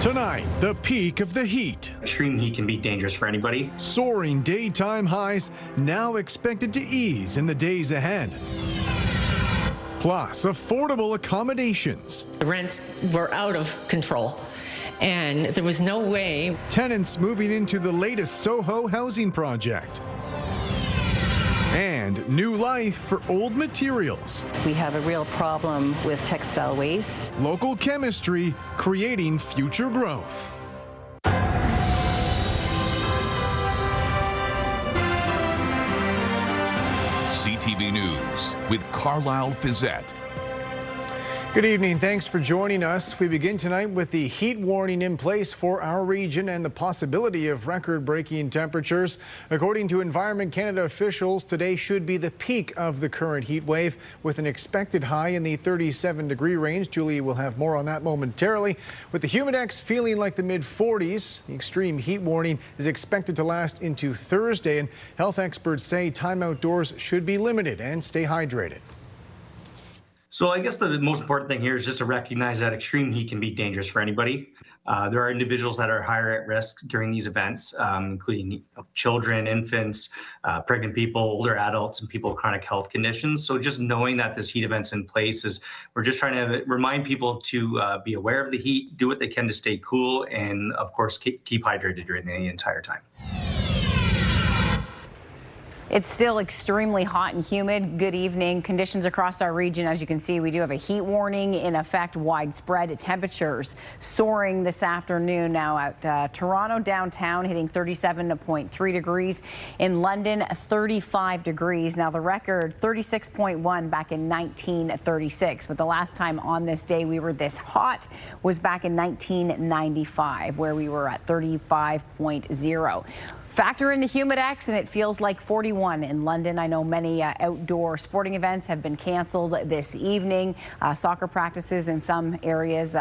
Tonight, the peak of the heat. Extreme heat can be dangerous for anybody. Soaring daytime highs now expected to ease in the days ahead. Plus, affordable accommodations. The rents were out of control, and there was no way. Tenants moving into the latest Soho housing project. And new life for old materials. We have a real problem with textile waste. Local chemistry creating future growth. CTV News with Carlyle Fiset. Good evening. Thanks for joining us. We begin tonight with the heat warning in place for our region and the possibility of record-breaking temperatures. According to Environment Canada officials, today should be the peak of the current heat wave with an expected high in the 37-degree range. Julie will have more on that momentarily. With the humidex feeling like the mid-40s, the extreme heat warning is expected to last into Thursday, and health experts say time outdoors should be limited and stay hydrated. So I guess the most important thing here is just to recognize that extreme heat can be dangerous for anybody. There are individuals that are higher at risk during these events, including children, infants, pregnant people, older adults, and people with chronic health conditions. So just knowing that this heat event's in place is, we're just trying to remind people to be aware of the heat, do what they can to stay cool, and of course, keep hydrated during the entire time. It's still extremely hot and humid. Good evening. Conditions across our region, as you can see, we do have a heat warning in effect, widespread. Temperatures soaring this afternoon now at Toronto downtown, hitting 37.3 degrees. In London, 35 degrees. Now the record 36.1 back in 1936. But the last time on this day we were this hot was back in 1995, where we were at 35.0. Factor in the humidex and it feels like 41 in London. I know many outdoor sporting events have been canceled this evening. Soccer practices in some areas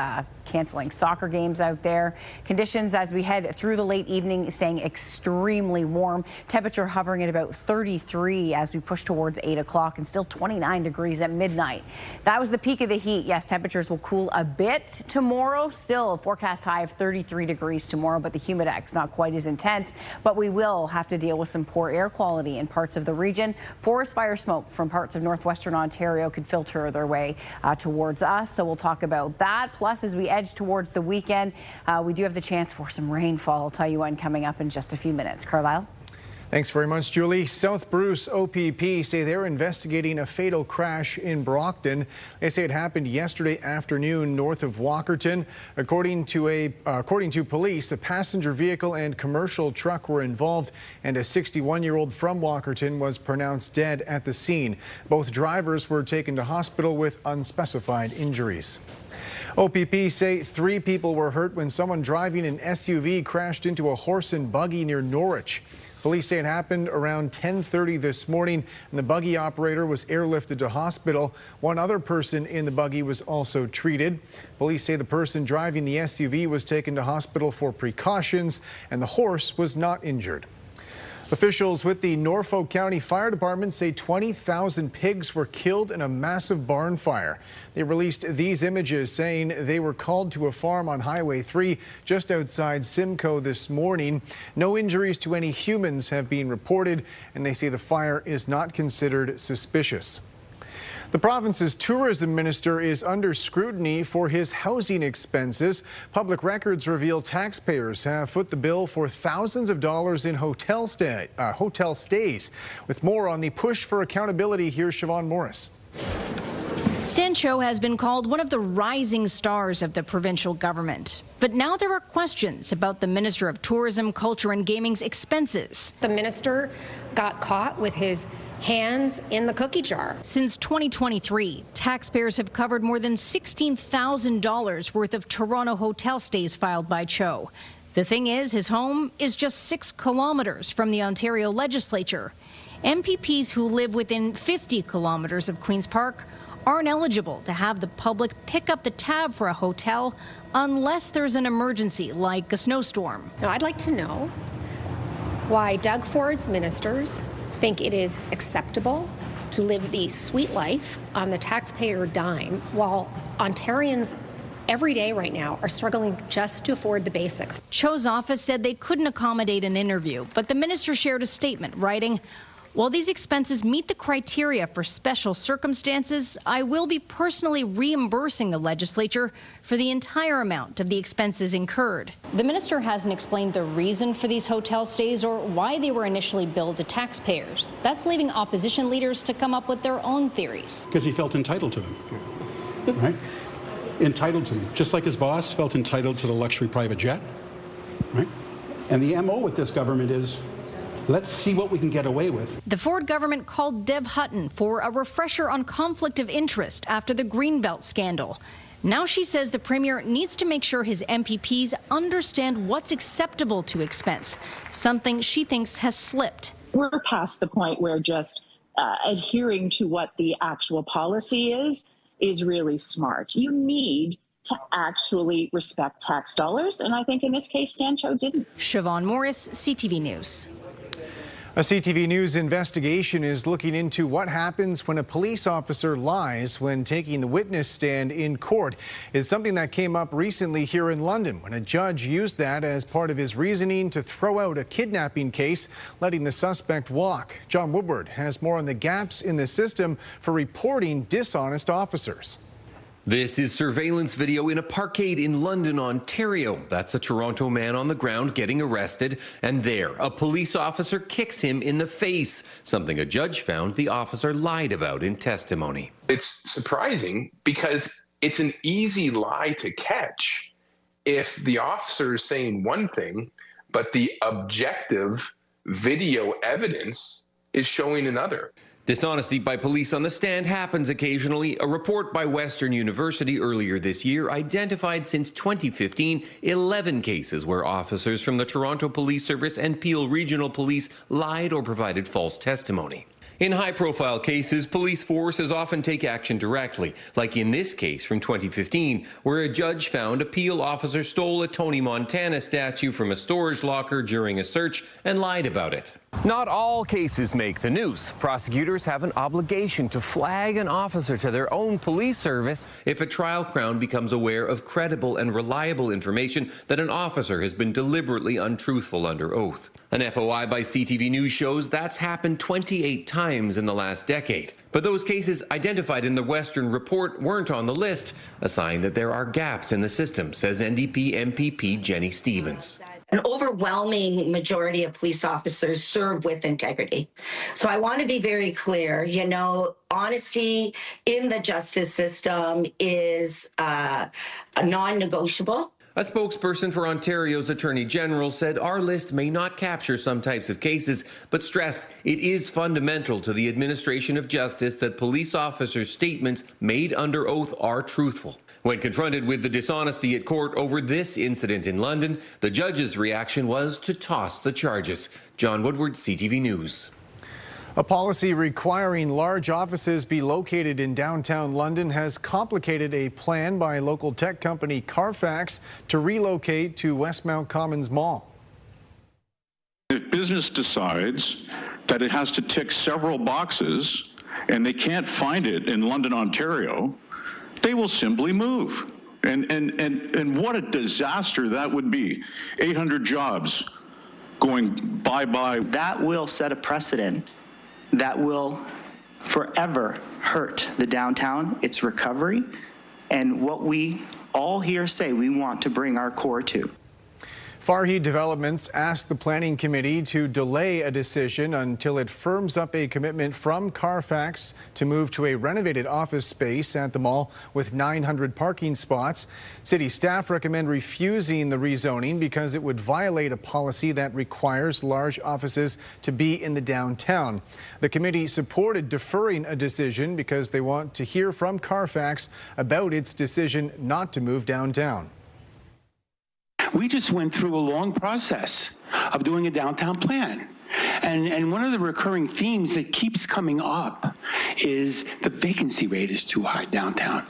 canceling soccer games out there. Conditions as we head through the late evening staying extremely warm. Temperature hovering at about 33 as we push towards 8 o'clock and still 29 degrees at midnight. That was the peak of the heat. Yes, temperatures will cool a bit tomorrow. Still a forecast high of 33 degrees tomorrow, but the humidex not quite as intense. But we will have to deal with some poor air quality in parts of the region. Forest fire smoke from parts of northwestern Ontario could filter their way towards us. So we'll talk about that. Plus, as we edge towards the weekend, we do have the chance for some rainfall. I'll tell you when coming up in just a few minutes. Carlyle? Thanks very much, Julie. South Bruce OPP say they're investigating a fatal crash in Brockton. They say it happened yesterday afternoon north of Walkerton. According to police, a passenger vehicle and commercial truck were involved, and a 61-year-old from Walkerton was pronounced dead at the scene. Both drivers were taken to hospital with unspecified injuries. OPP say 3 people were hurt when someone driving an SUV crashed into a horse and buggy near Norwich. Police say it happened around 10:30 this morning, and the buggy operator was airlifted to hospital. One other person in the buggy was also treated. Police say the person driving the SUV was taken to hospital for precautions, and the horse was not injured. Officials with the Norfolk County Fire Department say 20,000 pigs were killed in a massive barn fire. They released these images saying they were called to a farm on Highway 3 just outside Simcoe this morning. No injuries to any humans have been reported, and they say the fire is not considered suspicious. The province's tourism minister is under scrutiny for his housing expenses. Public records reveal taxpayers have foot the bill for thousands of dollars in hotel stays. With more on the push for accountability, here's Siobhan Morris. Stan Cho has been called one of the rising stars of the provincial government. But now there are questions about the Minister of Tourism, Culture and Gaming's expenses. The minister got caught with his hands in the cookie jar. Since 2023, taxpayers have covered more than $16,000 worth of Toronto hotel stays filed by Cho. The thing is, his home is just 6 kilometers from the Ontario legislature. MPPs who live within 50 kilometers of Queen's Park aren't eligible to have the public pick up the tab for a hotel unless there's an emergency like a snowstorm. Now, I'd like to know why Doug Ford's ministers think it is acceptable to live the sweet life on the taxpayer dime while Ontarians every day right now are struggling just to afford the basics. Cho's office said they couldn't accommodate an interview, but the minister shared a statement writing, "While these expenses meet the criteria for special circumstances, I will be personally reimbursing the legislature for the entire amount of the expenses incurred." The minister hasn't explained the reason for these hotel stays or why they were initially billed to taxpayers. That's leaving opposition leaders to come up with their own theories. Because he felt entitled to them, right? Entitled to them, just like his boss felt entitled to the luxury private jet, right? And the MO with this government is, let's see what we can get away with. The Ford government called Deb Hutton for a refresher on conflict of interest after the Greenbelt scandal. Now she says the premier needs to make sure his MPPs understand what's acceptable to expense, something she thinks has slipped. We're past the point where just adhering to what the actual policy is really smart. You need to actually respect tax dollars, and I think in this case, Stan Cho didn't. Siobhan Morris, CTV News. A CTV News investigation is looking into what happens when a police officer lies when taking the witness stand in court. It's something that came up recently here in London when a judge used that as part of his reasoning to throw out a kidnapping case, letting the suspect walk. John Woodward has more on the gaps in the system for reporting dishonest officers. This is surveillance video in a parkade in London, Ontario. That's a Toronto man on the ground getting arrested. And there, a police officer kicks him in the face, something a judge found the officer lied about in testimony. It's surprising because it's an easy lie to catch if the officer is saying one thing, but the objective video evidence is showing another. Dishonesty by police on the stand happens occasionally. A report by Western University earlier this year identified since 2015 11 cases where officers from the Toronto Police Service and Peel Regional Police lied or provided false testimony. In high-profile cases, police forces often take action directly, like in this case from 2015, where a judge found a Peel officer stole a Tony Montana statue from a storage locker during a search and lied about it. Not all cases make the news. Prosecutors have an obligation to flag an officer to their own police service if a trial crown becomes aware of credible and reliable information that an officer has been deliberately untruthful under oath. An FOI by CTV News shows that's happened 28 times in the last decade. But those cases identified in the Western report weren't on the list, a sign that there are gaps in the system, says NDP MPP Jenny Stevens. An overwhelming majority of police officers serve with integrity. So I want to be very clear, honesty in the justice system is non-negotiable. A spokesperson for Ontario's Attorney General said our list may not capture some types of cases, but stressed it is fundamental to the administration of justice that police officers' statements made under oath are truthful. When confronted with the dishonesty at court over this incident in London, the judge's reaction was to toss the charges. John Woodward, CTV News. A policy requiring large offices be located in downtown London has complicated a plan by local tech company Carfax to relocate to Westmount Commons Mall. If business decides that it has to tick several boxes and they can't find it in London, Ontario, they will simply move. And what a disaster that would be. 800 jobs going bye-bye. That will set a precedent that will forever hurt the downtown, its recovery, and what we all here say we want to bring our core to. Farhi Developments asked the Planning Committee to delay a decision until it firms up a commitment from Carfax to move to a renovated office space at the mall with 900 parking spots. City staff recommend refusing the rezoning because it would violate a policy that requires large offices to be in the downtown. The committee supported deferring a decision because they want to hear from Carfax about its decision not to move downtown. We just went through a long process of doing a downtown plan. And one of the recurring themes that keeps coming up is the vacancy rate is too high downtown.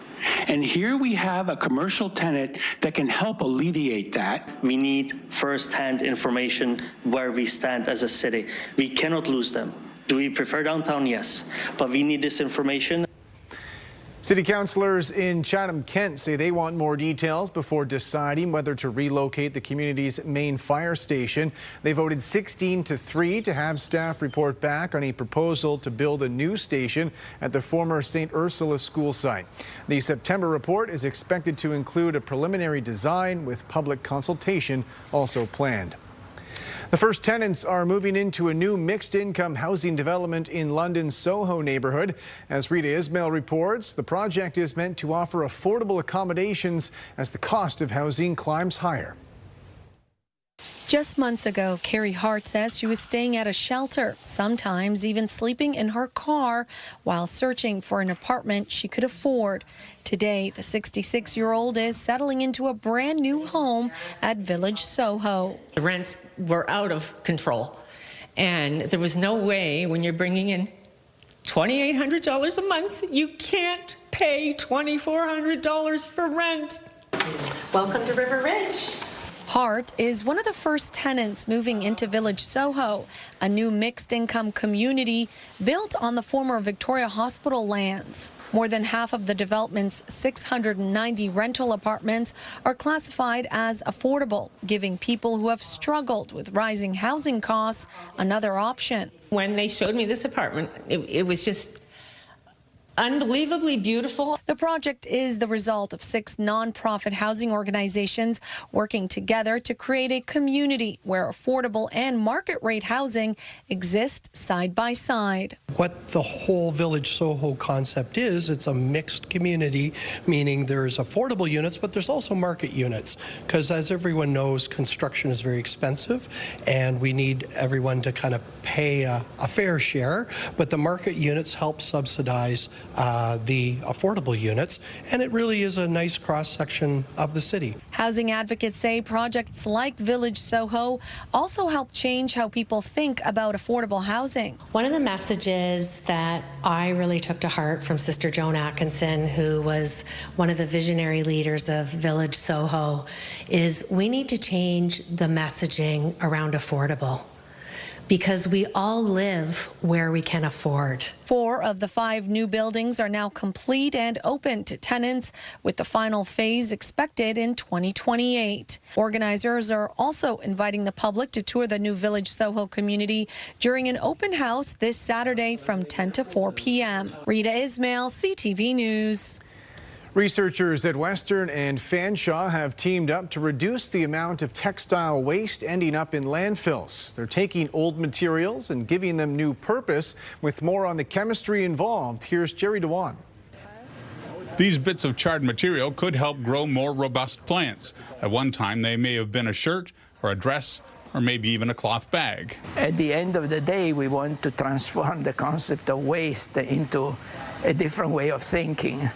And here we have a commercial tenant that can help alleviate that. We need first-hand information where we stand as a city. We cannot lose them. Do we prefer downtown? Yes. But we need this information. City councillors in Chatham-Kent say they want more details before deciding whether to relocate the community's main fire station. They voted 16-3 to have staff report back on a proposal to build a new station at the former St. Ursula school site. The September report is expected to include a preliminary design with public consultation also planned. The first tenants are moving into a new mixed-income housing development in London's Soho neighborhood. As Rita Ismail reports, the project is meant to offer affordable accommodations as the cost of housing climbs higher. Just months ago, Carrie Hart says she was staying at a shelter, sometimes even sleeping in her car while searching for an apartment she could afford. Today, the 66-year-old is settling into a brand new home at Village Soho. The rents were out of control, and there was no way when you're bringing in $2,800 a month, you can't pay $2,400 for rent. Welcome to River Ridge. Hart is one of the first tenants moving into Village Soho, a new mixed-income community built on the former Victoria Hospital lands. More than half of the development's 690 rental apartments are classified as affordable, giving people who have struggled with rising housing costs another option. When they showed me this apartment, it was just unbelievably beautiful. The project is the result of 6 nonprofit housing organizations working together to create a community where affordable and market rate housing exist side by side. What the whole Village Soho concept is, it's a mixed community, meaning there's affordable units, but there's also market units, because as everyone knows, construction is very expensive, and we need everyone to kind of pay a fair share, but the market units help subsidize the affordable units, and it really is a nice cross-section of the city. Housing advocates say projects like Village Soho also help change how people think about affordable housing. One of the messages that I really took to heart from Sister Joan Atkinson, who was one of the visionary leaders of Village Soho, is we need to change the messaging around affordable, because we all live where we can afford. 4 of the 5 new buildings are now complete and open to tenants, with the final phase expected in 2028. Organizers are also inviting the public to tour the new Village Soho community during an open house this Saturday from 10 to 4 p.m. Rita Ismail, CTV News. Researchers at Western and Fanshawe have teamed up to reduce the amount of textile waste ending up in landfills. They're taking old materials and giving them new purpose. With more on the chemistry involved, here's Jerry Dewan. These bits of charred material could help grow more robust plants. At one time, they may have been a shirt or a dress or maybe even a cloth bag. At the end of the day, we want to transform the concept of waste into a different way of thinking.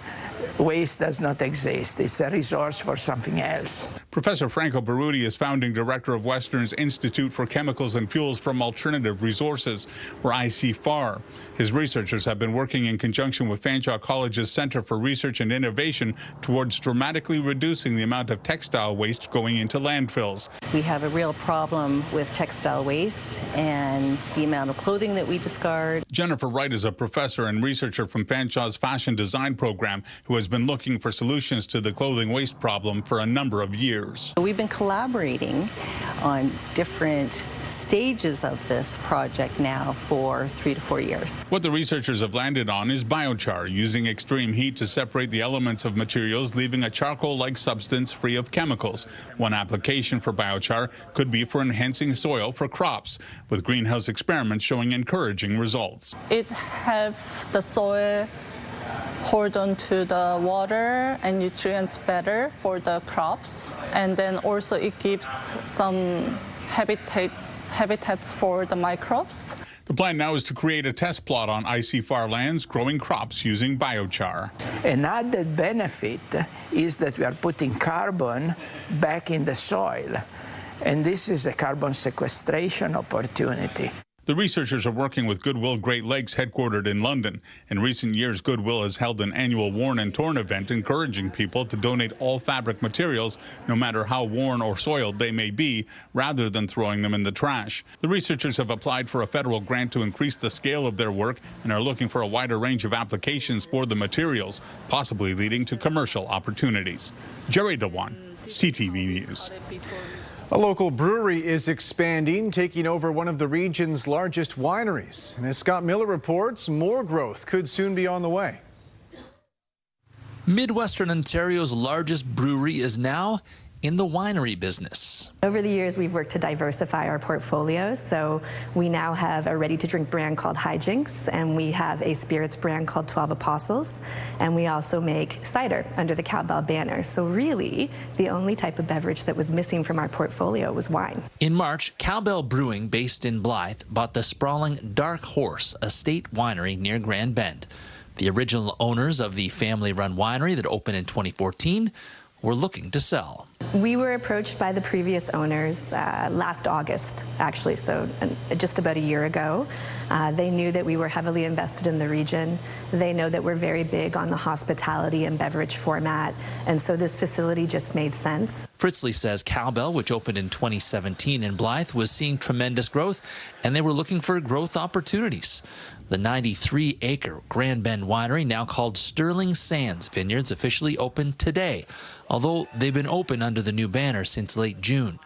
Waste does not exist. It's a resource for something else. Professor Franco Berruti is founding director of Western's Institute for Chemicals and Fuels from Alternative Resources, or ICFAR. His researchers have been working in conjunction with Fanshawe College's Center for Research and Innovation towards dramatically reducing the amount of textile waste going into landfills. We have a real problem with textile waste and the amount of clothing that we discard. Jennifer Wright is a professor and researcher from Fanshawe's fashion design program who has been looking for solutions to the clothing waste problem for a number of years. We've been collaborating on different stages of this project now for 3 to 4 years. What the researchers have landed on is biochar, using extreme heat to separate the elements of materials, leaving a charcoal-like substance free of chemicals. One application for biochar could be for enhancing soil for crops, with greenhouse experiments showing encouraging results. It helps the soil hold on to the water and nutrients better for the crops, and then also it gives some habitats for the microbes. The plan now is to create a test plot on ICFAR lands growing crops using biochar. An added benefit is that we are putting carbon back in the soil, and this is a carbon sequestration opportunity. The researchers are working with Goodwill Great Lakes, headquartered in London. In recent years, Goodwill has held an annual Worn and Torn event, encouraging people to donate all fabric materials, no matter how worn or soiled they may be, rather than throwing them in the trash. The researchers have applied for a federal grant to increase the scale of their work and are looking for a wider range of applications for the materials, possibly leading to commercial opportunities. Jerry Dewan, CTV News. A local brewery is expanding, taking over one of the region's largest wineries. And as Scott Miller reports, more growth could soon be on the way. Midwestern Ontario's largest brewery is now in the winery business. Over the years, we've worked to diversify our portfolios. So we now have a ready-to-drink brand called Hijinks, and we have a spirits brand called 12 Apostles, and we also make cider under the Carlyle banner. So really, the only type of beverage that was missing from our portfolio was wine. In March, Carlyle Brewing, based in Blythe, bought the sprawling Dark Horse Estate Winery near Grand Bend. The original owners of the family-run winery that opened in 2014 were looking to sell. We were approached by the previous owners last August, actually, so just about a year ago. They knew that we were heavily invested in the region. They know that we're very big on the hospitality and beverage format, and so this facility just made sense. Fritzley says Carlyle, which opened in 2017 in Blythe, was seeing tremendous growth, and they were looking for growth opportunities. The 93-acre Grand Bend winery, now called Sterling Sands Vineyards, officially opened today, although they've been open under the new banner since late June.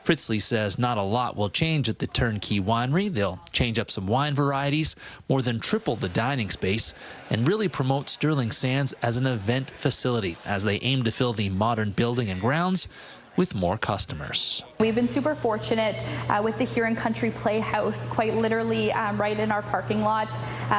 Fritzley says not a lot will change at the turnkey winery. They'll change up some wine varieties, more than triple the dining space, and really promote Sterling Sands as an event facility as they aim to fill the modern building and grounds with more customers. We've been super fortunate with the Huron Country Playhouse, quite literally right in our parking lot.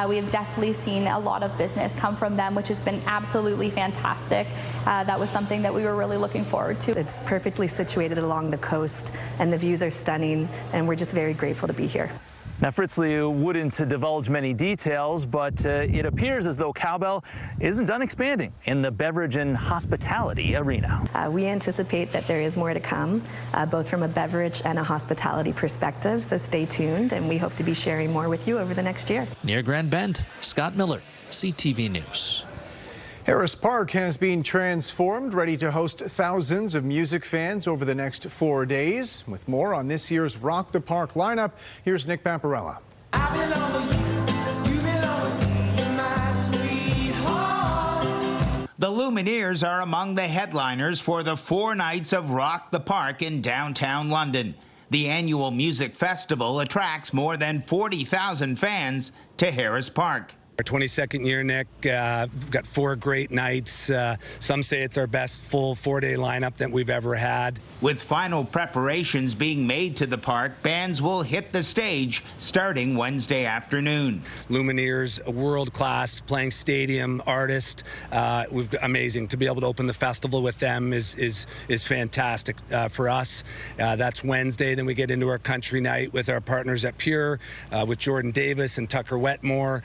We have definitely seen a lot of business come from them, which has been absolutely fantastic. That was something that we were really looking forward to. It's perfectly situated along the coast, and the views are stunning, and we're just very grateful to be here. Now, Fritzley wouldn't divulge many details, but it appears as though Carlyle isn't done expanding in the beverage and hospitality arena. We anticipate that there is more to come, both from a beverage and a hospitality perspective, so stay tuned, and we hope to be sharing more with you over the next year. Near Grand Bend, Scott Miller, CTV News. Harris Park has been transformed, ready to host thousands of music fans over the next 4 days. With more on this year's Rock the Park lineup, here's Nick Paparella. The Lumineers are among the headliners for the 4 nights of Rock the Park in downtown London. The annual music festival attracts more than 40,000 fans to Harris Park. Our 22nd year, Nick. We've got 4 great nights. Some say it's our best full 4-day lineup that we've ever had. With final preparations being made to the park, bands will hit the stage starting Wednesday afternoon. Lumineers, a world-class playing stadium artist. We've got amazing to be able to open the festival with them is fantastic for us. That's Wednesday. Then we get into our country night with our partners at Pure, with Jordan Davis and Tucker Wetmore.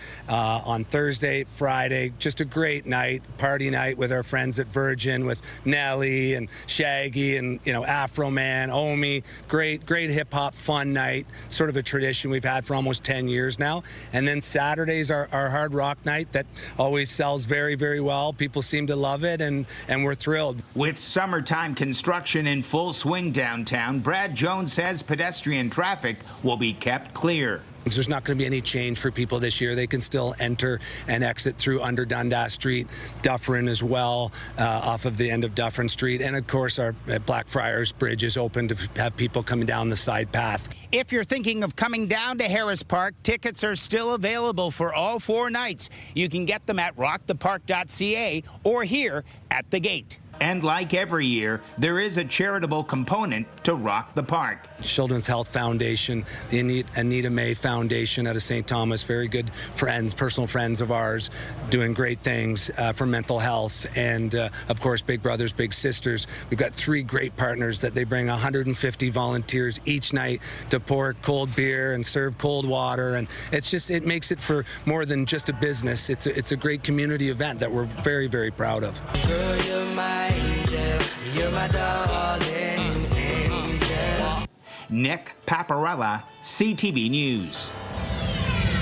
On Thursday, Friday, just a great night, party night with our friends at Virgin, with Nelly and Shaggy and, Afro Man, Omi. Great hip-hop fun night, sort of a tradition we've had for almost 10 years now. And then Saturday's our hard rock night that always sells very, very well. People seem to love it, and we're thrilled. With summertime construction in full swing downtown, Brad Jones says pedestrian traffic will be kept clear. There's not going to be any change for people this year. They can still enter and exit through under Dundas Street, Dufferin as well, off of the end of Dufferin Street. And, of course, our Blackfriars Bridge is open to have people coming down the side path. If you're thinking of coming down to Harris Park, tickets are still available for all 4 nights. You can get them at rockthepark.ca or here at the gate. And like every year, there is a charitable component to Rock the Park. Children's Health Foundation, the Anita May Foundation out of St. Thomas, very good friends, personal friends of ours, doing great things for mental health. And, of course, Big Brothers Big Sisters. We've got 3 great partners that they bring 150 volunteers each night to pour cold beer and serve cold water. And it makes it for more than just a business. It's a great community event that we're very, very proud of. Girl, you're my angel, you're my darling angel. Nick Paparella, CTV News.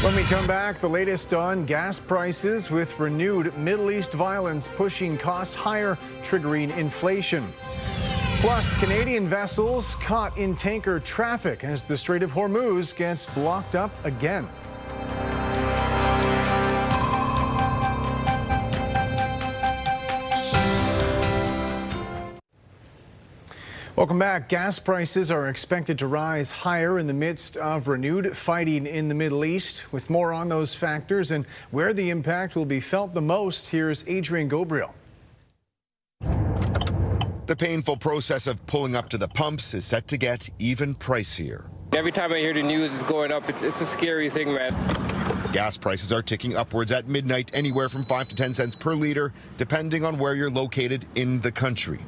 When we come back, the latest on gas prices with renewed Middle East violence pushing costs higher, triggering inflation. Plus, Canadian vessels caught in tanker traffic as the Strait of Hormuz gets blocked up again. Welcome back. Gas prices are expected to rise higher in the midst of renewed fighting in the Middle East. With more on those factors and where the impact will be felt the most, here's Adrian Gabriel. The painful process of pulling up to the pumps is set to get even pricier. Every time I hear the news is going up, it's a scary thing, man. Gas prices are ticking upwards at midnight, anywhere from 5 to 10 cents per liter, depending on where you're located in the country.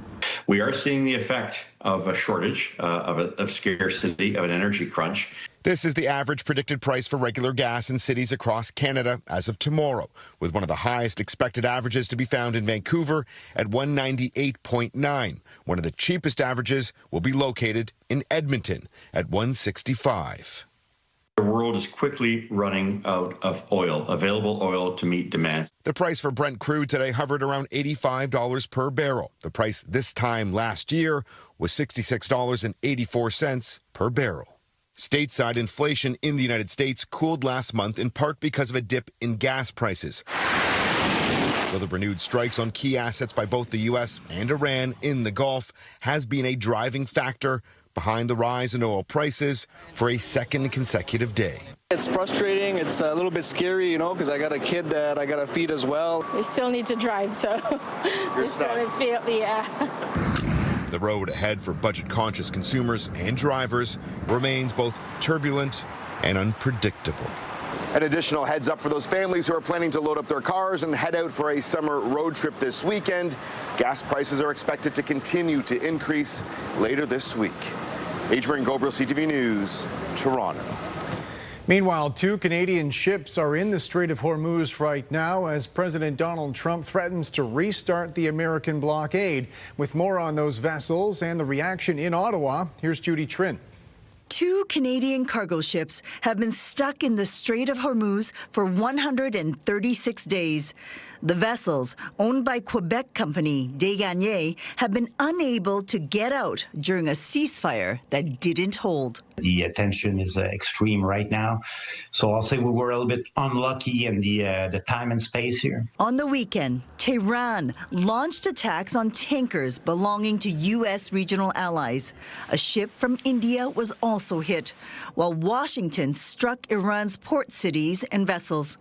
We are seeing the effect of a shortage, of scarcity, of an energy crunch. This is the average predicted price for regular gas in cities across Canada as of tomorrow, with one of the highest expected averages to be found in Vancouver at 198.9. One of the cheapest averages will be located in Edmonton at 165. The world is quickly running out of oil, available oil to meet demand. The price for Brent crude today hovered around $85 per barrel. The price this time last year was $66.84 per barrel. Stateside inflation in the United States cooled last month in part because of a dip in gas prices. Though the renewed strikes on key assets by both the U.S. and Iran in the Gulf has been a driving factor behind the rise in oil prices for a second consecutive day. It's frustrating. It's a little bit scary, because I got a kid that I got to feed as well. We still need to drive, so you're stuck. Yeah. The road ahead for budget-conscious consumers and drivers remains both turbulent and unpredictable. An additional heads up for those families who are planning to load up their cars and head out for a summer road trip this weekend. Gas prices are expected to continue to increase later this week. Adrian Gabriel, CTV News, Toronto. Meanwhile, 2 Canadian ships are in the Strait of Hormuz right now as President Donald Trump threatens to restart the American blockade. With more on those vessels and the reaction in Ottawa, here's Judy Trin. 2 Canadian cargo ships have been stuck in the Strait of Hormuz for 136 days. The vessels, owned by Quebec company Desgagnés, have been unable to get out during a ceasefire that didn't hold. The tension is extreme right now, so I'll say we were a little bit unlucky in the time and space here. On the weekend, Tehran launched attacks on tankers belonging to U.S. regional allies. A ship from India was also hit, while Washington struck Iran's port cities and vessels.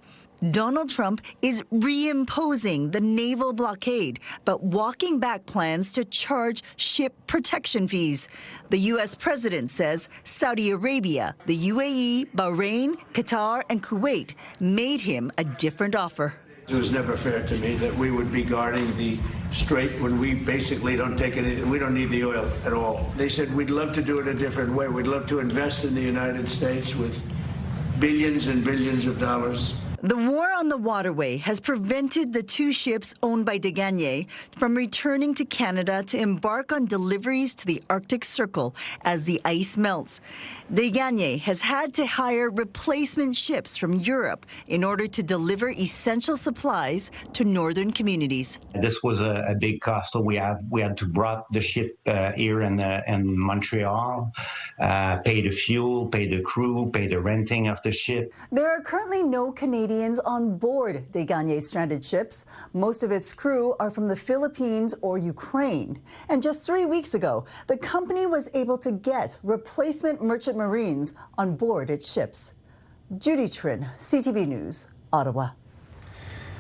Donald Trump is reimposing the naval blockade, but walking back plans to charge ship protection fees. The U.S. president says Saudi Arabia, the UAE, Bahrain, Qatar, and Kuwait made him a different offer. It was never fair to me that we would be guarding the strait when we basically don't take anything. We don't need the oil at all. They said we'd love to do it a different way. We'd love to invest in the United States with billions and billions of dollars. The war on the waterway has prevented the 2 ships owned by Desgagnés from returning to Canada to embark on deliveries to the Arctic Circle as the ice melts. Desgagnés has had to hire replacement ships from Europe in order to deliver essential supplies to northern communities. This was a big cost. So we had to brought the ship here in Montreal, pay the fuel, pay the crew, pay the renting of the ship. There are currently no Canadians on board Desgagnés stranded ships. Most of its crew are from the Philippines or Ukraine. And just 3 weeks ago, the company was able to get replacement merchant marines on board its ships. Judy Trin, CTV News, Ottawa.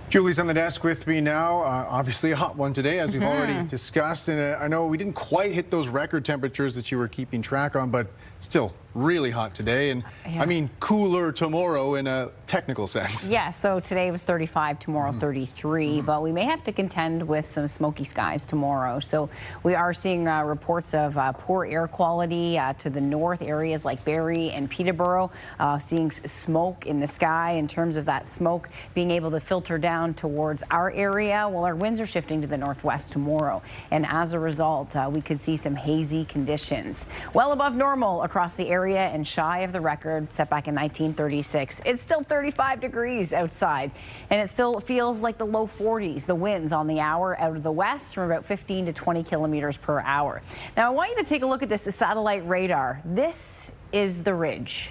Julie's on the desk with me now. Obviously a hot one today, as we've already discussed. And I know we didn't quite hit those record temperatures that you were keeping track on, but still really hot today, and I mean cooler tomorrow in a technical sense. Yeah, so today was 35, tomorrow 33, but we may have to contend with some smoky skies tomorrow. So we are seeing reports of poor air quality to the north, areas like Barrie and Peterborough, seeing smoke in the sky in terms of that smoke being able to filter down towards our area. Well, our winds are shifting to the northwest tomorrow, and as a result, we could see some hazy conditions. Well above normal across the area and shy of the record set back in 1936. It's still 35 degrees outside, and it still feels like the low 40s. The winds on the hour out of the west from about 15 to 20 kilometers per hour. Now, I want you to take a look at this satellite radar. This is the ridge,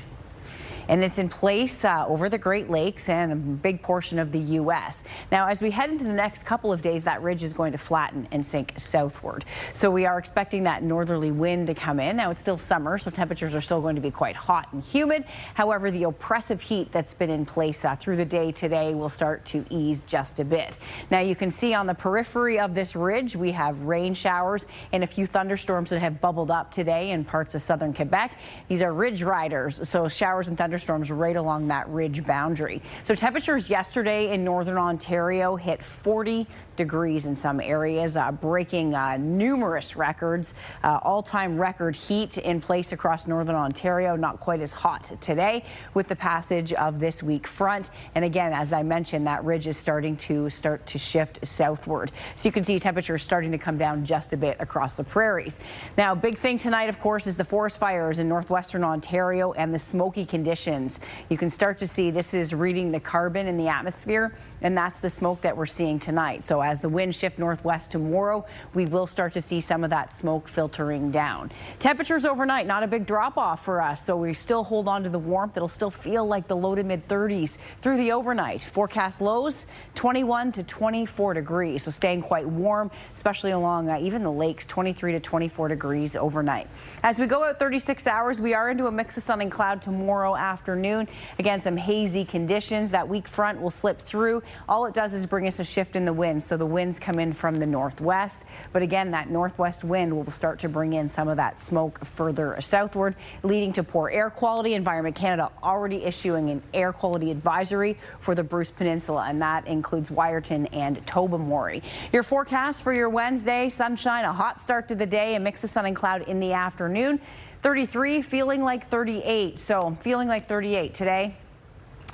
and it's in place over the Great Lakes and a big portion of the U.S. Now, as we head into the next couple of days, that ridge is going to flatten and sink southward. So we are expecting that northerly wind to come in. Now, it's still summer, so temperatures are still going to be quite hot and humid. However, the oppressive heat that's been in place through the day today will start to ease just a bit. Now, you can see on the periphery of this ridge, we have rain showers and a few thunderstorms that have bubbled up today in parts of southern Quebec. These are ridge riders, so showers and thunderstorms right along that ridge boundary. So temperatures yesterday in northern Ontario hit 40 degrees in some areas, breaking numerous records. All-time record heat in place across northern Ontario. Not quite as hot today with the passage of this weak front. And again, as I mentioned, that ridge is starting to shift southward. So you can see temperatures starting to come down just a bit across the prairies. Now, big thing tonight, of course, is the forest fires in northwestern Ontario and the smoky conditions. You can start to see this is reading the carbon in the atmosphere, and that's the smoke that we're seeing tonight. So as the winds shift northwest tomorrow, we will start to see some of that smoke filtering down. Temperatures overnight, not a big drop off for us, so we still hold on to the warmth. It'll still feel like the low to mid 30s through the overnight. Forecast lows 21 to 24 degrees, so staying quite warm, especially along even the lakes, 23 to 24 degrees overnight. As we go out 36 hours, we are into a mix of sun and cloud tomorrow afternoon. Again, some hazy conditions. That weak front will slip through. All it does is bring us a shift in the wind, so the winds come in from the northwest. But again, that northwest wind will start to bring in some of that smoke further southward, leading to poor air quality. Environment Canada already issuing an air quality advisory for the Bruce Peninsula, and that includes Wyerton and Tobermory. Your forecast for your Wednesday: sunshine, a hot start to the day, a mix of sun and cloud in the afternoon. 33, feeling like 38. So feeling like 38 today.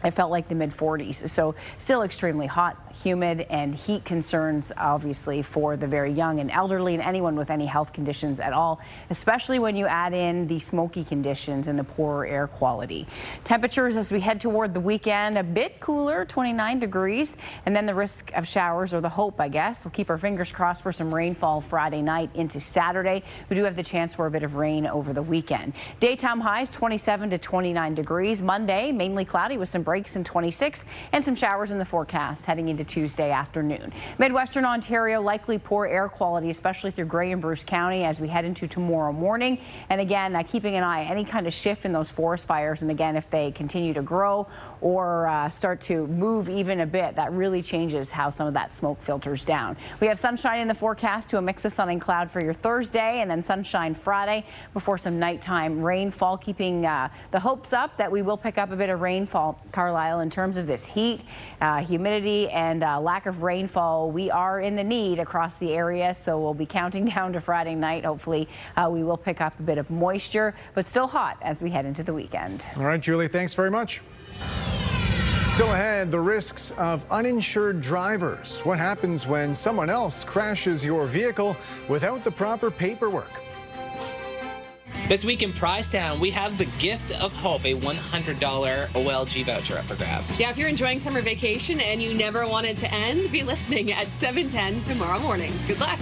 It felt like the mid-40s, so still extremely hot, humid, and heat concerns, obviously, for the very young and elderly and anyone with any health conditions at all, especially when you add in the smoky conditions and the poorer air quality. Temperatures as we head toward the weekend, a bit cooler, 29 degrees, and then the risk of showers, or the hope, I guess. We'll keep our fingers crossed for some rainfall Friday night into Saturday. We do have the chance for a bit of rain over the weekend. Daytime highs 27 to 29 degrees. Monday, mainly cloudy with some breaks in 26, and some showers in the forecast heading into Tuesday afternoon. Midwestern Ontario, likely poor air quality, especially through Grey and Bruce County as we head into tomorrow morning. And again, keeping an eye, any kind of shift in those forest fires, and again, if they continue to grow or start to move even a bit, that really changes how some of that smoke filters down. We have sunshine in the forecast to a mix of sun and cloud for your Thursday, and then sunshine Friday before some nighttime rainfall, keeping the hopes up that we will pick up a bit of rainfall. Carlyle, in terms of this heat, humidity, and lack of rainfall, we are in the need across the area, so we'll be counting down to Friday night. Hopefully, we will pick up a bit of moisture, but still hot as we head into the weekend. All right, Julie, thanks very much. Still ahead, the risks of uninsured drivers. What happens when someone else crashes your vehicle without the proper paperwork? This week in Prize Town, we have the gift of hope, a $100 OLG voucher up for grabs. Yeah, if you're enjoying summer vacation and you never want it to end, be listening at 7:10 tomorrow morning. Good luck.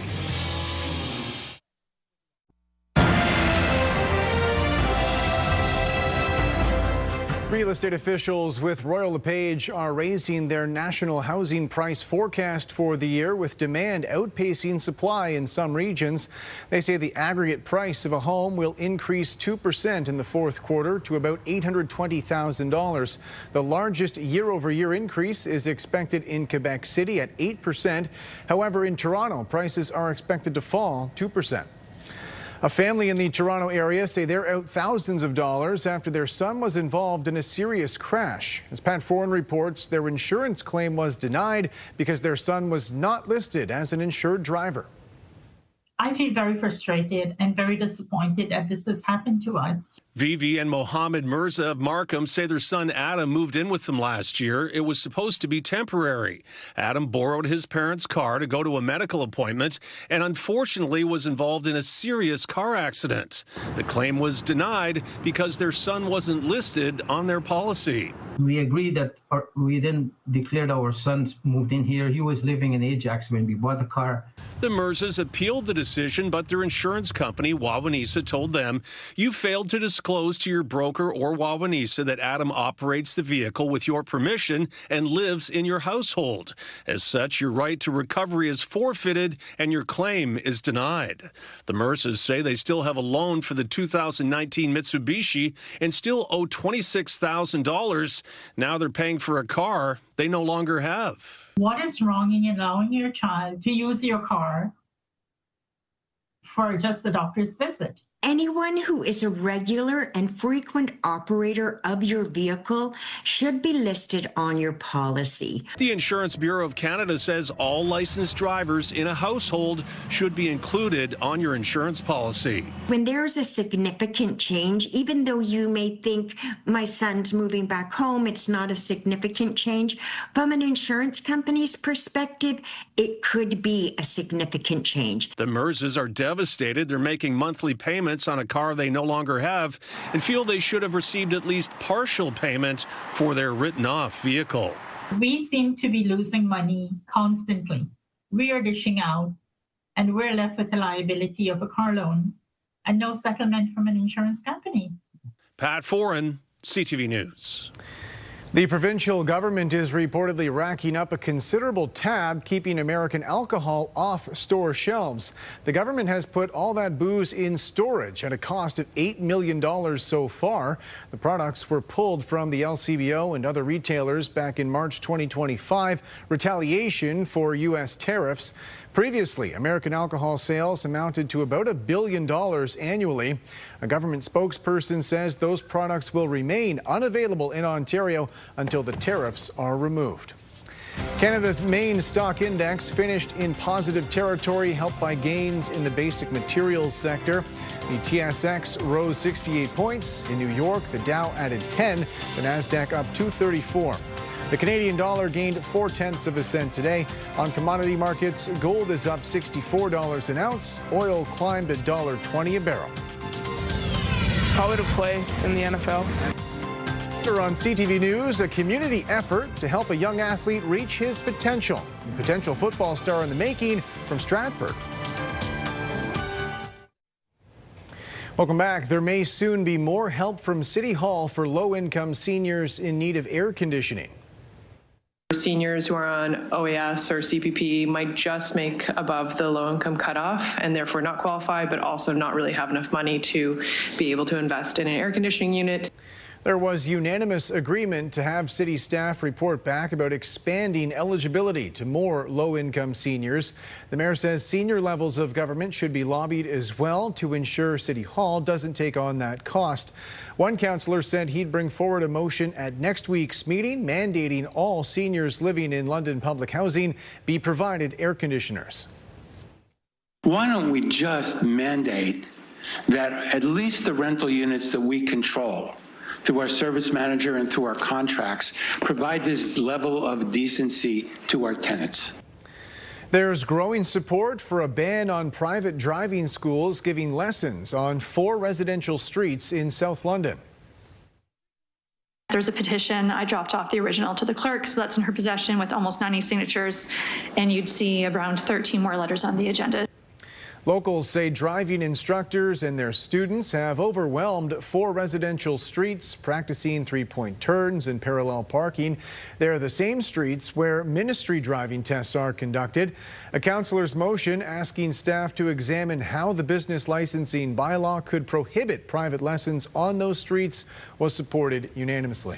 Real estate officials with Royal LePage are raising their national housing price forecast for the year, with demand outpacing supply in some regions. They say the aggregate price of a home will increase 2% in the fourth quarter to about $820,000. The largest year-over-year increase is expected in Quebec City at 8%. However, in Toronto, prices are expected to fall 2%. A family in the Toronto area say they're out thousands of dollars after their son was involved in a serious crash. As Pat Foran reports, their insurance claim was denied because their son was not listed as an insured driver. I feel very frustrated and very disappointed that this has happened to us. Vivi and Mohammed Mirza of Markham say their son Adam moved in with them last year. It was supposed to be temporary. Adam borrowed his parents' car to go to a medical appointment and unfortunately was involved in a serious car accident. The claim was denied because their son wasn't listed on their policy. We agreed that we then declared our son moved in here. He was living in Ajax when we bought the car. The Mirzas appealed the decision, but their insurance company, Wawanesa, told them, "You failed to disclose to your broker or Wawanesa that Adam operates the vehicle with your permission and lives in your household. As such, your right to recovery is forfeited and your claim is denied." The Mirzas say they still have a loan for the 2019 Mitsubishi and still owe $26,000. Now they're paying for a car they no longer have. What is wrong in allowing your child to use your car for just the doctor's visit? Anyone who is a regular and frequent operator of your vehicle should be listed on your policy. The Insurance Bureau of Canada says all licensed drivers in a household should be included on your insurance policy. When there's a significant change, even though you may think my son's moving back home, it's not a significant change. From an insurance company's perspective, it could be a significant change. The Mirzas are devastated. They're making monthly payments on a car they no longer have and feel they should have received at least partial payment for their written-off vehicle. We seem to be losing money constantly. We are dishing out, and we're left with the liability of a car loan and no settlement from an insurance company. Pat Foran, CTV News. The provincial government is reportedly racking up a considerable tab keeping American alcohol off store shelves. The government has put all that booze in storage at a cost of $8 million so far. The products were pulled from the LCBO and other retailers back in March 2025, retaliation for U.S. tariffs. Previously, American alcohol sales amounted to about $1 billion annually. A government spokesperson says those products will remain unavailable in Ontario until the tariffs are removed. Canada's main stock index finished in positive territory, helped by gains in the basic materials sector. The TSX rose 68 points. In New York, the Dow added 10, the Nasdaq up 234. The Canadian dollar gained 0.4 cents today. On commodity markets, gold is up $64 an ounce. Oil climbed $1.20 a barrel. Probably to play in the NFL. On CTV News, a community effort to help a young athlete reach his potential. A potential football star in the making from Stratford. Welcome back. There may soon be more help from City Hall for low-income seniors in need of air conditioning. Seniors who are on OAS or CPP might just make above the low-income cutoff and therefore not qualify, but also not really have enough money to be able to invest in an air conditioning unit. There was unanimous agreement to have city staff report back about expanding eligibility to more low-income seniors. The mayor says senior levels of government should be lobbied as well to ensure City Hall doesn't take on that cost. One councillor said he'd bring forward a motion at next week's meeting mandating all seniors living in London public housing be provided air conditioners. Why don't we just mandate that at least the rental units that we control through our service manager and through our contracts provide this level of decency to our tenants? There's growing support for a ban on private driving schools giving lessons on 4 residential streets in South London. There's a petition. I dropped off the original to the clerk, so that's in her possession with almost 90 signatures, and you'd see around 13 more letters on the agenda. Locals say driving instructors and their students have overwhelmed 4 residential streets, practicing 3-point turns and parallel parking. They're the same streets where ministry driving tests are conducted. A councillor's motion asking staff to examine how the business licensing bylaw could prohibit private lessons on those streets was supported unanimously.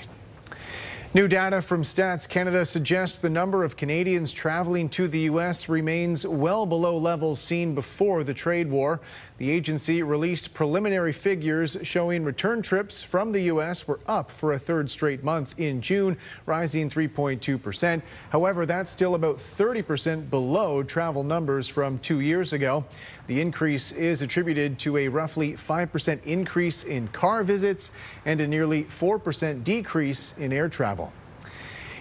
New data from Stats Canada suggests the number of Canadians traveling to the U.S. remains well below levels seen before the trade war. The agency released preliminary figures showing return trips from the U.S. were up for a third straight month in June, rising 3.2%. However, that's still about 30% below travel numbers from 2 years ago. The increase is attributed to a roughly 5% increase in car visits and a nearly 4% decrease in air travel.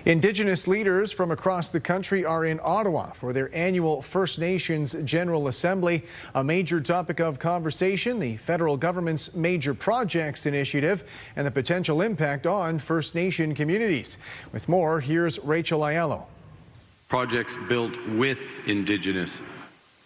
Indigenous leaders from across the country are in Ottawa for their annual First Nations General Assembly. A major topic of conversation, the federal government's Major Projects Initiative and the potential impact on First Nation communities. With more, here's Rachel Aiello. Projects built with Indigenous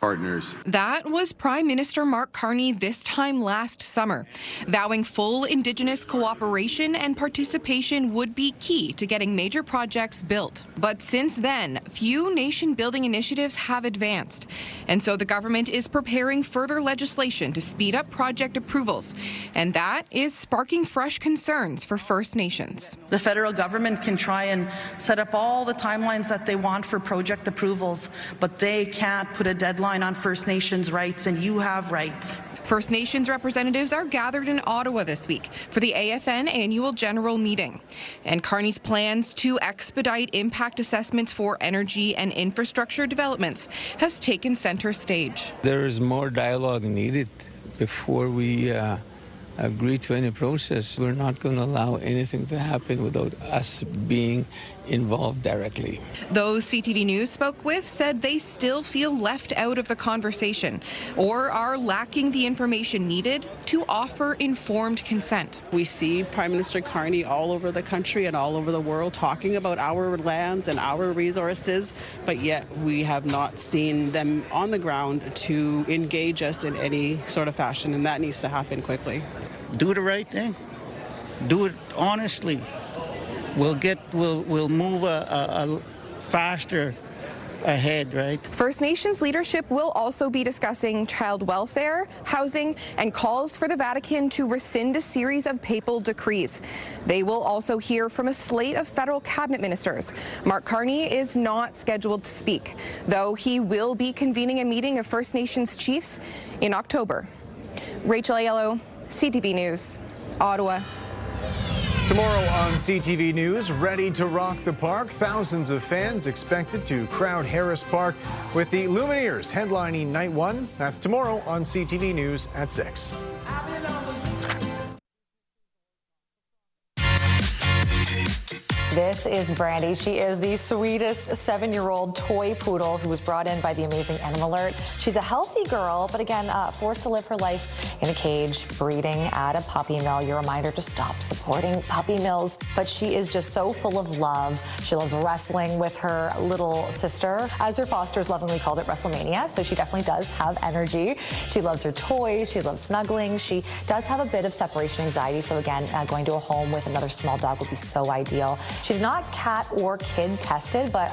partners. That was Prime Minister Mark Carney this time last summer, vowing full Indigenous cooperation and participation would be key to getting major projects built. But since then, few nation-building initiatives have advanced. And so the government is preparing further legislation to speed up project approvals. And that is sparking fresh concerns for First Nations. The federal government can try and set up all the timelines that they want for project approvals, but they can't put a deadline on First Nations rights, and you have rights. First Nations representatives are gathered in Ottawa this week for the AFN annual general meeting. And Carney's plans to expedite impact assessments for energy and infrastructure developments has taken center stage. There is more dialogue needed before we agree to any process. We're not going to allow anything to happen without us being involved directly. Those CTV News spoke with said they still feel left out of the conversation or are lacking the information needed to offer informed consent. We see Prime Minister Carney all over the country and all over the world talking about our lands and our resources, but yet we have not seen them on the ground to engage us in any sort of fashion, and that needs to happen quickly. Do the right thing. Do it honestly. We'll move a faster ahead, right? First Nations leadership will also be discussing child welfare, housing, and calls for the Vatican to rescind a series of papal decrees. They will also hear from a slate of federal cabinet ministers. Mark Carney is not scheduled to speak, though he will be convening a meeting of First Nations chiefs in October. Rachel Aiello, CTV News, Ottawa. Tomorrow on CTV News, ready to rock the park. Thousands of fans expected to crowd Harris Park with the Lumineers headlining Night 1. That's tomorrow on CTV News at 6. This is Brandy. She is the sweetest 7-year-old toy poodle who was brought in by the amazing Animal Alert. She's a healthy girl, but again, forced to live her life in a cage, breeding at a puppy mill. Your reminder to stop supporting puppy mills. But she is just so full of love. She loves wrestling with her little sister. As her fosters lovingly called it, WrestleMania, so she definitely does have energy. She loves her toys. She loves snuggling. She does have a bit of separation anxiety, so again, going to a home with another small dog would be so ideal. She's not cat or kid tested, but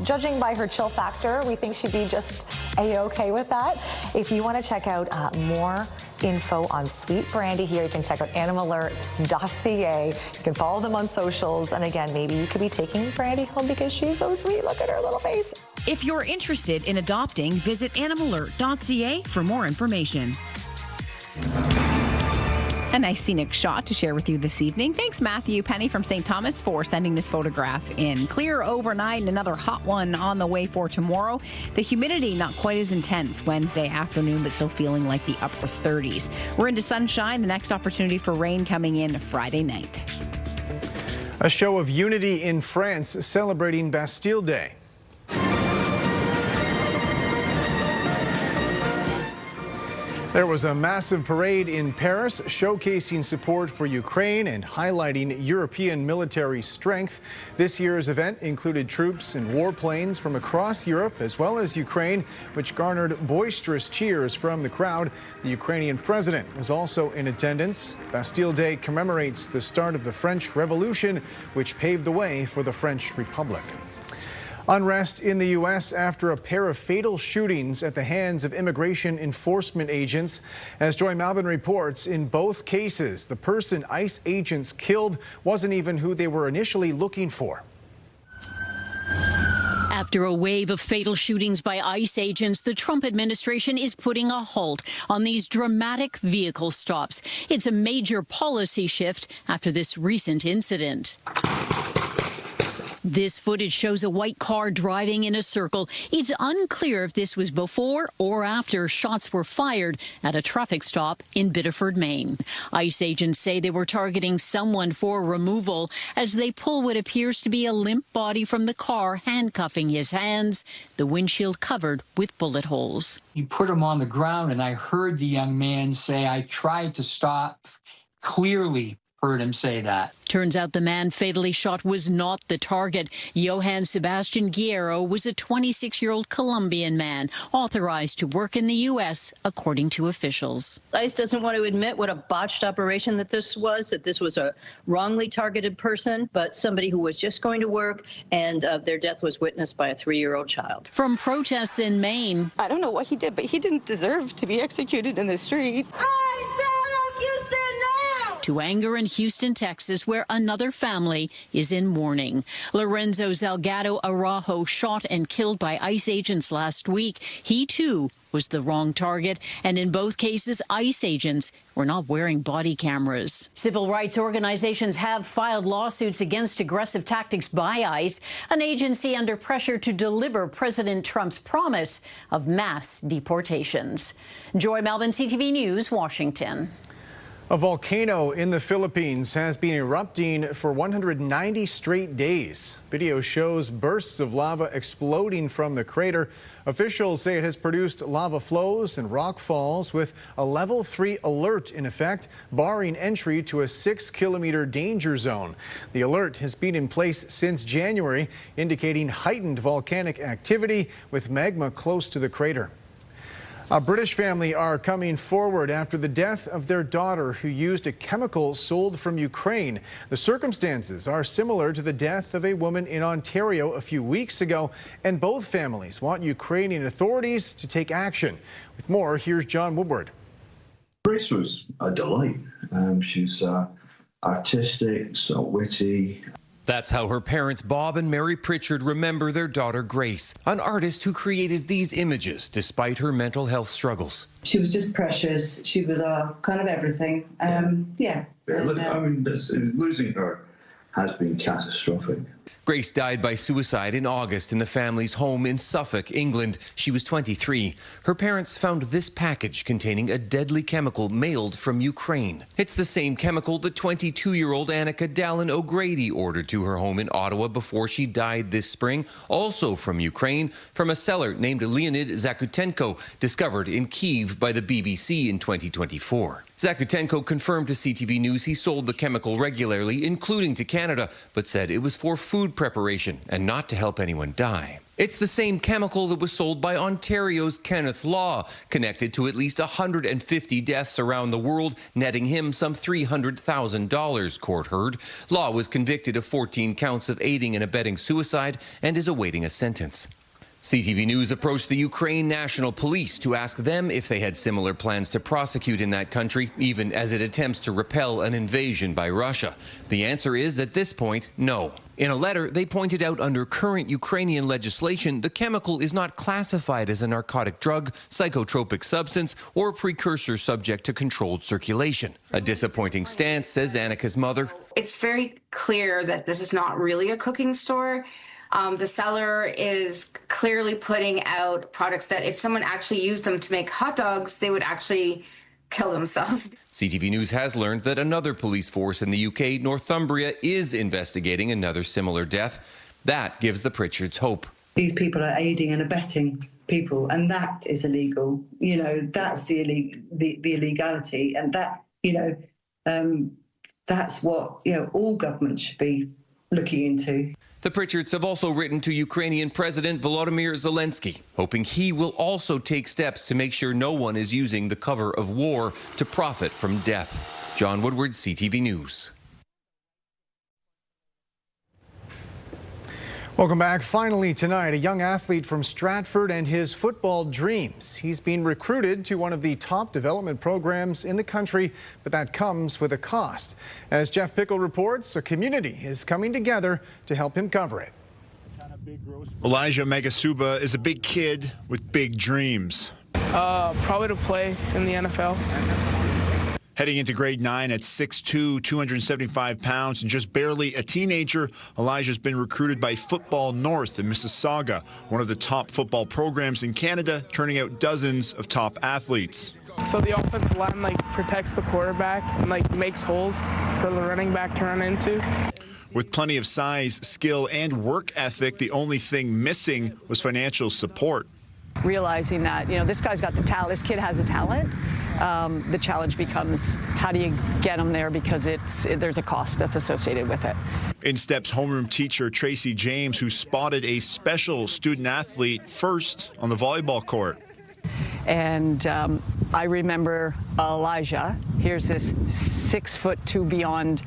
judging by her chill factor, we think she'd be just A-okay with that. If you want to check out more info on Sweet Brandy here, you can check out animalert.ca. You can follow them on socials. And again, maybe you could be taking Brandy home because she's so sweet. Look at her little face. If you're interested in adopting, visit animalert.ca for more information. A nice scenic shot to share with you this evening. Thanks, Matthew Penny from St. Thomas, for sending this photograph in. Clear overnight and another hot one on the way for tomorrow. The humidity not quite as intense Wednesday afternoon, but still feeling like the upper 30s. We're into sunshine. The next opportunity for rain coming in Friday night. A show of unity in France celebrating Bastille Day. There was a massive parade in Paris showcasing support for Ukraine and highlighting European military strength. This year's event included troops and warplanes from across Europe as well as Ukraine, which garnered boisterous cheers from the crowd. The Ukrainian president was also in attendance. Bastille Day commemorates the start of the French Revolution, which paved the way for the French Republic. Unrest in the U.S. after a pair of fatal shootings at the hands of immigration enforcement agents. As Joy Malvin reports, in both cases, the person ICE agents killed wasn't even who they were initially looking for. After a wave of fatal shootings by ICE agents, the Trump administration is putting a halt on these dramatic vehicle stops. It's a major policy shift after this recent incident. This footage shows a white car driving in a circle. It's unclear if this was before or after shots were fired at a traffic stop in Biddeford, Maine. ICE agents say they were targeting someone for removal as they pull what appears to be a limp body from the car, handcuffing his hands, the windshield covered with bullet holes. You put him on the ground, and I heard the young man say, "I tried to stop." Clearly heard him say that. Turns out the man fatally shot was not the target. Johann Sebastian Guerrero was a 26-year-old Colombian man authorized to work in the U.S., according to officials. ICE doesn't want to admit what a botched operation that this was a wrongly targeted person, but somebody who was just going to work, and their death was witnessed by a 3-year-old child. From protests in Maine. I don't know what he did, but he didn't deserve to be executed in the street. To anger in Houston, Texas, where another family is in mourning. Lorenzo Salgado Araujo shot and killed by ICE agents last week. He, too, was the wrong target, and in both cases, ICE agents were not wearing body cameras. Civil rights organizations have filed lawsuits against aggressive tactics by ICE, an agency under pressure to deliver President Trump's promise of mass deportations. Joy Melvin, CTV News, Washington. A volcano in the Philippines has been erupting for 190 straight days. Video shows bursts of lava exploding from the crater. Officials say it has produced lava flows and rock falls with a level 3 alert in effect, barring entry to a 6-kilometer danger zone. The alert has been in place since January, indicating heightened volcanic activity with magma close to the crater. A British family are coming forward after the death of their daughter who used a chemical sold from Ukraine. The circumstances are similar to the death of a woman in Ontario a few weeks ago, and both families want Ukrainian authorities to take action. With more, here's John Woodward. Grace was a delight. She's artistic, so witty. That's how her parents, Bob and Mary Pritchard, remember their daughter, Grace, an artist who created these images despite her mental health struggles. She was just precious. She was kind of everything. Losing her has been catastrophic. Grace died by suicide in August in the family's home in Suffolk, England. She was 23. Her parents found this package containing a deadly chemical mailed from Ukraine. It's the same chemical the 22-year-old Annika Dallin O'Grady ordered to her home in Ottawa before she died this spring, also from Ukraine, from a seller named Leonid Zakutenko, discovered in Kyiv by the BBC in 2024. Zakutenko confirmed to CTV News he sold the chemical regularly, including to Canada, but said it was for food preparation and not to help anyone die. It's the same chemical that was sold by Ontario's Kenneth Law, connected to at least 150 deaths around the world, netting him some $300,000, court heard. Law was convicted of 14 counts of aiding and abetting suicide and is awaiting a sentence. CTV News approached the Ukraine National Police to ask them if they had similar plans to prosecute in that country, even as it attempts to repel an invasion by Russia. The answer is, at this point, no. In a letter, they pointed out under current Ukrainian legislation, the chemical is not classified as a narcotic drug, psychotropic substance, or precursor subject to controlled circulation. A disappointing stance, says Annika's mother. It's very clear that this is not really a cooking store. The seller is clearly putting out products that if someone actually used them to make hot dogs, they would actually kill themselves. CTV News has learned that another police force in the UK, Northumbria, is investigating another similar death. That gives the Pritchards hope. These people are aiding and abetting people, and that is illegal. You know, that's the illegality, and that, that's what, all governments should be looking into. The Pritchards have also written to Ukrainian President Volodymyr Zelensky, hoping he will also take steps to make sure no one is using the cover of war to profit from death. John Woodward, CTV News. Welcome back. Finally tonight, a young athlete from Stratford and his football dreams. He's been recruited to one of the top development programs in the country, but that comes with a cost. As Jeff Pickle reports, a community is coming together to help him cover it. Elijah Megasuba is a big kid with big dreams. Probably to play in the NFL. Heading into grade 9 at 6'2", 275 pounds, and just barely a teenager, Elijah's been recruited by Football North in Mississauga, one of the top football programs in Canada, turning out dozens of top athletes. So the offensive line protects the quarterback and makes holes for the running back to run into. With plenty of size, skill, and work ethic, the only thing missing was financial support. Realizing that, this guy's got the talent, this kid has a talent, the challenge becomes how do you get him there, because there's a cost that's associated with it. In steps homeroom teacher Tracy James, who spotted a special student athlete first on the volleyball court. And I remember Elijah. Here's this 6'2" beyond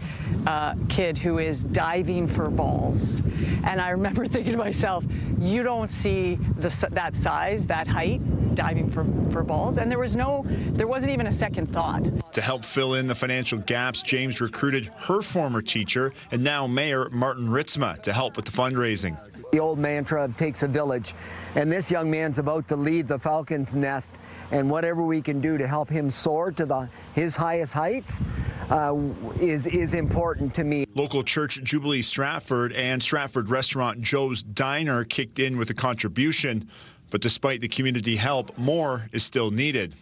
kid who is diving for balls. And I remember thinking to myself, you don't see that size, that height, diving for balls. And there wasn't even a second thought. To help fill in the financial gaps, James recruited her former teacher and now Mayor Martin Ritzma to help with the fundraising. The old mantra takes a village, and this young man's about to leave the Falcon's nest, and whatever we can do to help him soar to his highest heights is important to me. Local church Jubilee Stratford and Stratford restaurant Joe's Diner kicked in with a contribution, but despite the community help, more is still needed.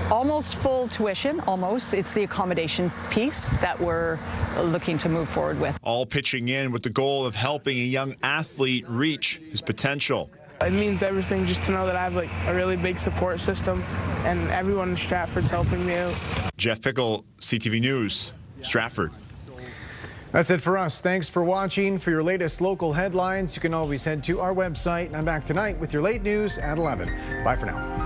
Almost full tuition, almost. It's the accommodation piece that we're looking to move forward with. All pitching in with the goal of helping a young athlete reach his potential. It means everything just to know that I have a really big support system, and everyone in Stratford's helping me out. Jeff Pickle, CTV News, Stratford. That's it for us. Thanks for watching. For your latest local headlines, you can always head to our website. I'm back tonight with your late news at 11. Bye for now.